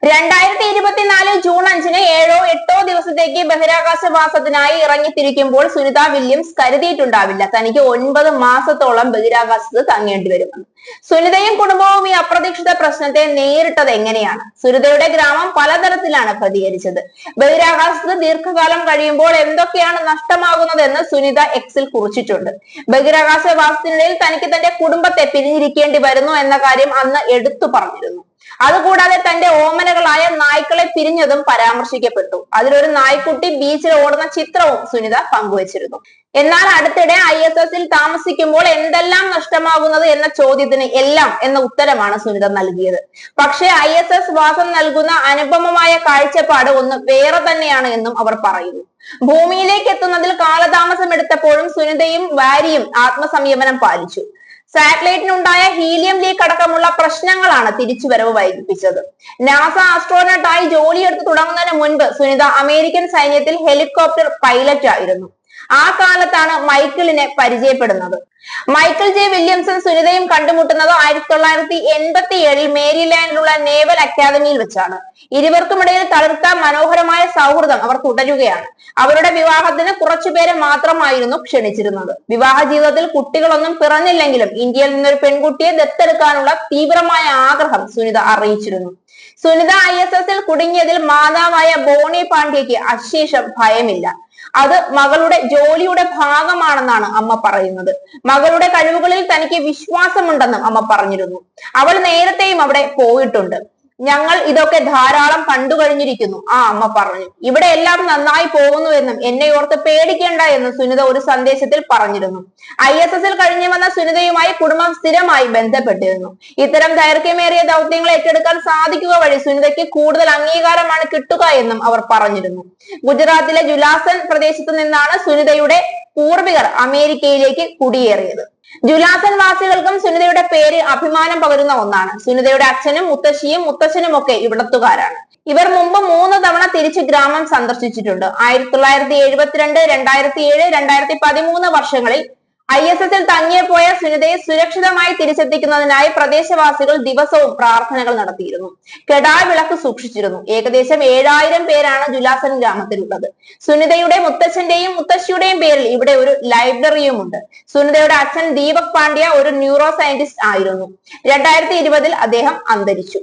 2024 June 5-ന് 7-8 ദിവസത്തേക്ക് ബഹിരാകാശവാസത്തിനായി ഇറങ്ങിത്തിരിക്കുമ്പോൾ Sunitha Williams കരുതിയിട്ടുണ്ടാവില്ല തനിക്ക് 9 മാസത്തോളം ബഹിരാകാശത്ത് തങ്ങേണ്ടി വരുമെന്ന്. സുനിതയും കുടുംബവും ഈ അപ്രതീക്ഷിത പ്രശ്നത്തെ നേരിട്ടത് എങ്ങനെയാണ്? സുനിതയുടെ ഗ്രാമം പലതരത്തിലാണ് പ്രതികരിച്ചത്. ബഹിരാകാശത്ത് ദീർഘകാലം കഴിയുമ്പോൾ എന്തൊക്കെയാണ് നഷ്ടമാകുന്നതെന്ന് സുനിത എക്സിൽ കുറിച്ചിട്ടുണ്ട്. ബഹിരാകാശവാസത്തിനിടയിൽ തനിക്ക് തന്റെ കുടുംബത്തെ പിരിഞ്ഞിരിക്കേണ്ടി വരുന്നു എന്ന കാര്യം അന്ന് എടുത്തു പറഞ്ഞിരുന്നു. അതുകൂടാതെ തന്റെ ഓമനകളായ നായ്ക്കളെ പിരിഞ്ഞതും പരാമർശിക്കപ്പെട്ടു. അതിലൊരു നായ്ക്കുട്ടി ബീച്ചിൽ ഓടുന്ന ചിത്രവും സുനിത പങ്കുവച്ചിരുന്നു. എന്നാൽ അടുത്തിടെ ISS-ൽ താമസിക്കുമ്പോൾ എന്തെല്ലാം നഷ്ടമാകുന്നത് എന്ന ചോദ്യത്തിന് എല്ലാം എന്ന ഉത്തരമാണ് സുനിത നൽകിയത്. പക്ഷേ ISS വാസം നൽകുന്ന അനുപമമായ കാഴ്ചപ്പാട് ഒന്ന് വേറെ തന്നെയാണ് എന്നും അവർ പറയുന്നു. ഭൂമിയിലേക്ക് എത്തുന്നതിൽ കാലതാമസം എടുത്തപ്പോഴും സുനിതയും വാരിയും ആത്മസംയമനം പാലിച്ചു. സാറ്റലൈറ്റിനുണ്ടായ ഹീലിയം ലീക്ക് അടക്കമുള്ള പ്രശ്നങ്ങളാണ് തിരിച്ചുവരവ് വൈകിപ്പിച്ചത്. നാസ ആസ്ട്രോനട്ടായി ജോലിയെടുത്ത് തുടങ്ങുന്നതിന് മുൻപ് സുനിത അമേരിക്കൻ സൈന്യത്തിൽ ഹെലികോപ്റ്റർ പൈലറ്റ് ആയിരുന്നു. ആ കാലത്താണ് മൈക്കിളിനെ പരിചയപ്പെടുന്നത്. മൈക്കിൾ ജെ വില്യംസും സുനിതയും കണ്ടുമുട്ടുന്നത് 1987 മേരിലാൻഡിലുള്ള നേവൽ അക്കാദമിയിൽ വെച്ചാണ്. ഇരുവർക്കുമിടയിൽ തളിർത്ത മനോഹരമായ സൗഹൃദം അവർ തുടരുകയാണ്. അവരുടെ വിവാഹത്തിന് കുറച്ചുപേരെ മാത്രമായിരുന്നു ക്ഷണിച്ചിരുന്നത്. വിവാഹ ജീവിതത്തിൽ കുട്ടികളൊന്നും പിറന്നില്ലെങ്കിലും ഇന്ത്യയിൽ നിന്നൊരു പെൺകുട്ടിയെ ദത്തെടുക്കാനുള്ള തീവ്രമായ ആഗ്രഹം സുനിത അറിയിച്ചിരുന്നു. സുനിത ISS-ൽ കുടുങ്ങിയതിൽ മാതാവായ ബോണി പാണ്ഡ്യയ്ക്ക് അശേഷം ഭയമില്ല. അത് മകളുടെ ജോലിയുടെ ഭാഗമാണെന്നാണ് അമ്മ പറയുന്നത്. മകളുടെ കഴിവുകളിൽ തനിക്ക് വിശ്വാസമുണ്ടെന്നും അമ്മ പറഞ്ഞിരുന്നു. അവൾ നേരത്തെയും അവിടെ പോയിട്ടുണ്ട്. ഞങ്ങൾ ഇതൊക്കെ ധാരാളം കണ്ടു കഴിഞ്ഞിരിക്കുന്നു, ആ അമ്മ പറഞ്ഞു. ഇവിടെ എല്ലാം നന്നായി പോകുന്നുവെന്നും എന്നെ ഓർത്ത് പേടിക്കേണ്ട എന്നും സുനിത ഒരു സന്ദേശത്തിൽ പറഞ്ഞിരുന്നു. ISS-ൽ കഴിഞ്ഞു വന്ന സുനിതയുമായി കുടുംബം സ്ഥിരമായി ബന്ധപ്പെട്ടിരുന്നു. ഇത്തരം ദൈർഘ്യമേറിയ ദൗത്യങ്ങൾ ഏറ്റെടുക്കാൻ സാധിക്കുക വഴി സുനിതയ്ക്ക് കൂടുതൽ അംഗീകാരമാണ് കിട്ടുക എന്നും അവർ പറഞ്ഞിരുന്നു. ഗുജറാത്തിലെ ജുലാസൻ പ്രദേശത്ത് നിന്നാണ് സുനിതയുടെ പൂർവികർ അമേരിക്കയിലേക്ക് കുടിയേറിയത്. ജുലാസൻ വാസികൾക്കും സുനിതയുടെ പേര് അഭിമാനം പകരുന്ന ഒന്നാണ്. സുനിതയുടെ അച്ഛനും മുത്തശ്ശിയും മുത്തച്ഛനും ഒക്കെ ഇവിടത്തുകാരാണ്. ഇവർ മുമ്പ് 3 തവണ തിരിച്ച് ഗ്രാമം സന്ദർശിച്ചിട്ടുണ്ട്. 1972, 2007, 2013 വർഷങ്ങളിൽ ISS-ൽ തങ്ങിപ്പോയ സുനിതയെ സുരക്ഷിതമായി തിരിച്ചെത്തിക്കുന്നതിനായി പ്രദേശവാസികൾ ദിവസവും പ്രാർത്ഥനകൾ നടത്തിയിരുന്നു. കെടാവിളക്ക് സൂക്ഷിച്ചിരുന്നു. ഏകദേശം 7000 പേരാണ് ജുലാസൻ ഗ്രാമത്തിലുള്ളത്. സുനിതയുടെ മുത്തച്ഛന്റെയും മുത്തശ്ശിയുടെയും പേരിൽ ഇവിടെ ഒരു ലൈബ്രറിയും ഉണ്ട്. സുനിതയുടെ അച്ഛൻ ദീപക് പാണ്ഡ്യ ഒരു ന്യൂറോ സയന്റിസ്റ്റ് ആയിരുന്നു. 2020-ൽ അദ്ദേഹം അന്തരിച്ചു.